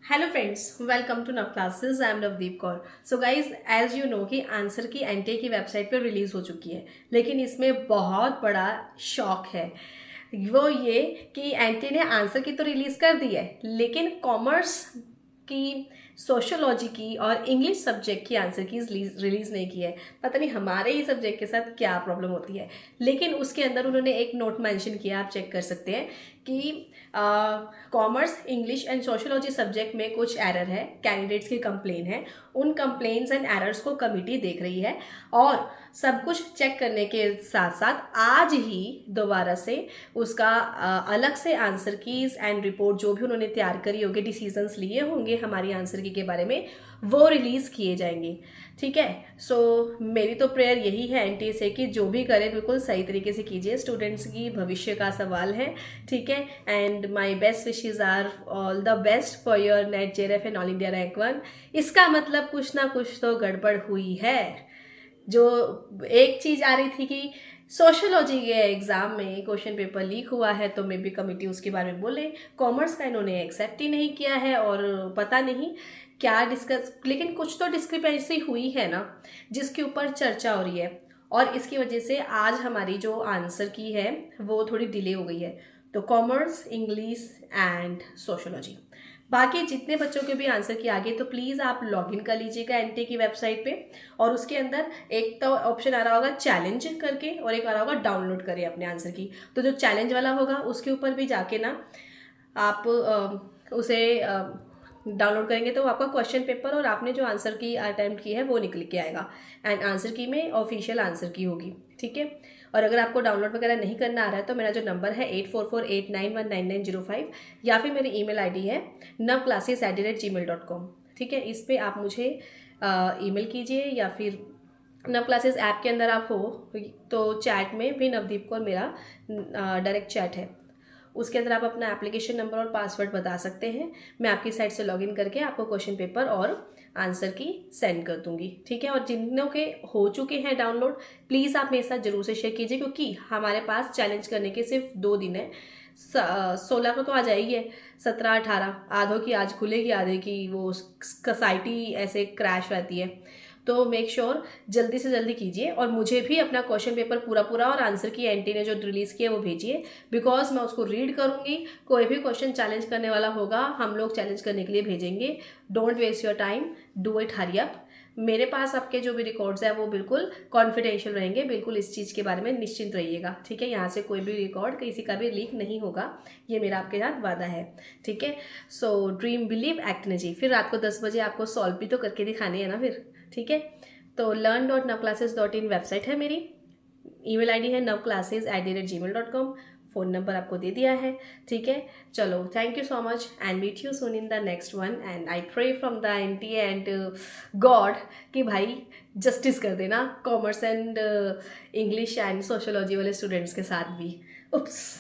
Hello friends, welcome to Nav classes. I am Navdeep Kaur. So guys, as you know कि answer की NTA की website पर release हो चुकी है, लेकिन इसमें बहुत बड़ा शॉक है। वो ये कि एनटीए ने आंसर की तो रिलीज कर दी है, लेकिन कॉमर्स की, सोशोलॉजी की और इंग्लिश सब्जेक्ट की आंसर की रिलीज नहीं की है। पता नहीं हमारे ही सब्जेक्ट के साथ क्या प्रॉब्लम होती है। लेकिन उसके अंदर उन्होंने एक नोट मेंशन किया, आप चेक कर सकते हैं कि commerce, English and sociology subject में कुछ एरर है, कैंडिडेट्स की कंप्लेन है। उन कंप्लेन्स एंड एरर्स को कमिटी देख रही है और सब कुछ चेक करने के साथ साथ आज ही दोबारा से उसका अलग से आंसर कीज एंड रिपोर्ट जो भी उन्होंने तैयार करी होगी, डिसीजंस लिए होंगे हमारी आंसर की के बारे में, वो रिलीज किए जाएंगे। ठीक है। सो मेरी तो प्रेयर यही है एनटीए से कि जो भी करे बिल्कुल सही तरीके से कीजिए। स्टूडेंट्स की भविष्य का सवाल है। ठीक है। And my best wishes are all the best for your NET JRF and all India rank 1। इसका मतलब कुछ ना कुछ तो गड़बड़ हुई है। जो एक चीज आ रही थी कि सोशोलॉजी के एग्जाम में क्वेश्चन पेपर लीक हुआ है, तो मे बी कमिटी उसके बारे में बोले। कॉमर्स का इन्होंने एक्सेप्ट ही नहीं किया है और पता नहीं क्या डिस्कस, लेकिन कुछ तो डिस्क्रिपेंसी हुई है ना, जिसके ऊपर चर्चा हो रही है। और इसकी वजह से आज हमारी जो आंसर की है वो थोड़ी डिले हो गई है। तो कॉमर्स, इंग्लिश एंड सोशोलॉजी, बाकी जितने बच्चों के भी आंसर की आगे, तो प्लीज़ आप लॉगिन कर लीजिएगा एनटीए की वेबसाइट पे। और उसके अंदर एक तो ऑप्शन आ रहा होगा चैलेंज करके, और एक आ रहा होगा डाउनलोड करें अपने आंसर की। तो जो चैलेंज वाला होगा उसके ऊपर भी जाके ना आप उसे डाउनलोड करेंगे तो आपका क्वेश्चन पेपर और आपने जो आंसर की अटेम्प्ट की है वो निकल के आएगा। एंड आंसर की में ऑफिशियल आंसर की होगी। ठीक है। और अगर आपको डाउनलोड वगैरह नहीं करना आ रहा है तो मेरा जो नंबर है 8448919905, या फिर मेरी ईमेल आईडी है navclasses@gmail.com। ठीक है। इस पर आप मुझे ईमेल कीजिए, या फिर नव क्लासेस ऐप के अंदर आप हो तो चैट में भी नवदीप कौर मेरा डायरेक्ट चैट है, उसके अंदर आप अपना एप्लीकेशन नंबर और पासवर्ड बता सकते हैं। मैं आपकी साइट से लॉगिन करके आपको क्वेश्चन पेपर और आंसर की सेंड कर दूंगी। ठीक है। और जिनों के हो चुके हैं डाउनलोड, प्लीज़ आप मेरे साथ जरूर से शेयर कीजिए, क्योंकि हमारे पास चैलेंज करने के सिर्फ 2 दिन है। 16 को तो आ जाएगी है, 17-18 आधों की आज खुलेगी, आधे की वो सोसाइटी ऐसे क्रैश रहती है। तो मेक श्योर जल्दी से जल्दी कीजिए, और मुझे भी अपना क्वेश्चन पेपर पूरा पूरा और आंसर की एनटी ने जो रिलीज किया वो भेजिए, बिकॉज मैं उसको रीड करूंगी। कोई भी क्वेश्चन चैलेंज करने वाला होगा, हम लोग चैलेंज करने के लिए भेजेंगे। Don't waste your time, do it, hurry up. मेरे पास आपके जो भी रिकॉर्ड्स है वो बिल्कुल कॉन्फिडेंशियल रहेंगे, बिल्कुल इस चीज़ के बारे में निश्चिंत रहिएगा। ठीक है। यहाँ से कोई भी रिकॉर्ड किसी का भी लीक नहीं होगा, ये मेरा आपके साथ वादा है। ठीक है। सो ड्रीम, बिलीव, एक्ट नजी। फिर रात को 10 बजे आपको सॉल्व भी तो करके दिखाने है ना फिर। ठीक है। तो learn.navclasses.in वेबसाइट है मेरी, ईमेल आईडी है navclasses@gmail.com, फ़ोन नंबर आपको दे दिया है। ठीक है। चलो, thank you so much and meet you soon in the next one. And I pray from the NTA and God कि भाई जस्टिस कर देना commerce and English and sociology वाले स्टूडेंट्स के साथ भी। उप्स,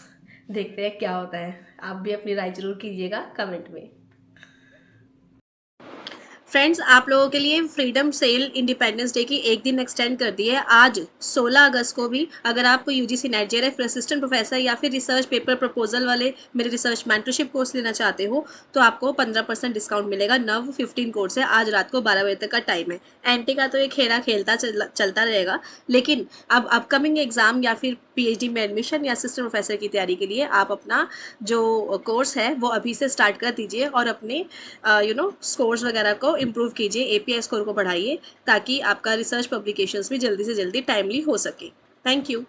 देखते हैं क्या होता है। आप भी अपनी राय जरूर कीजिएगा कमेंट में। फ्रेंड्स, आप लोगों के लिए फ्रीडम सेल इंडिपेंडेंस डे की एक दिन एक्सटेंड कर दी है। आज 16 अगस्त को भी अगर आप UGC net JRF assistant professor या फिर रिसर्च पेपर प्रपोजल वाले मेरे रिसर्च मेंटरशिप कोर्स लेना चाहते हो तो आपको 15% डिस्काउंट मिलेगा। नव 15 कोर्स है, आज रात को 12 बजे तक का टाइम है। एनटी का तो ये खेला खेलता चलता रहेगा, लेकिन अब अपकमिंग एग्जाम या फिर पीएचडी में एडमिशन या असिस्टेंट प्रोफेसर की तैयारी के लिए आप अपना जो कोर्स है वो अभी से स्टार्ट कर दीजिए, और अपने स्कोर्स वगैरह को इम्प्रूव कीजिए, एपीआई स्कोर को बढ़ाइए, ताकि आपका रिसर्च पब्लिकेशंस भी जल्दी से जल्दी टाइमली हो सके। Thank you.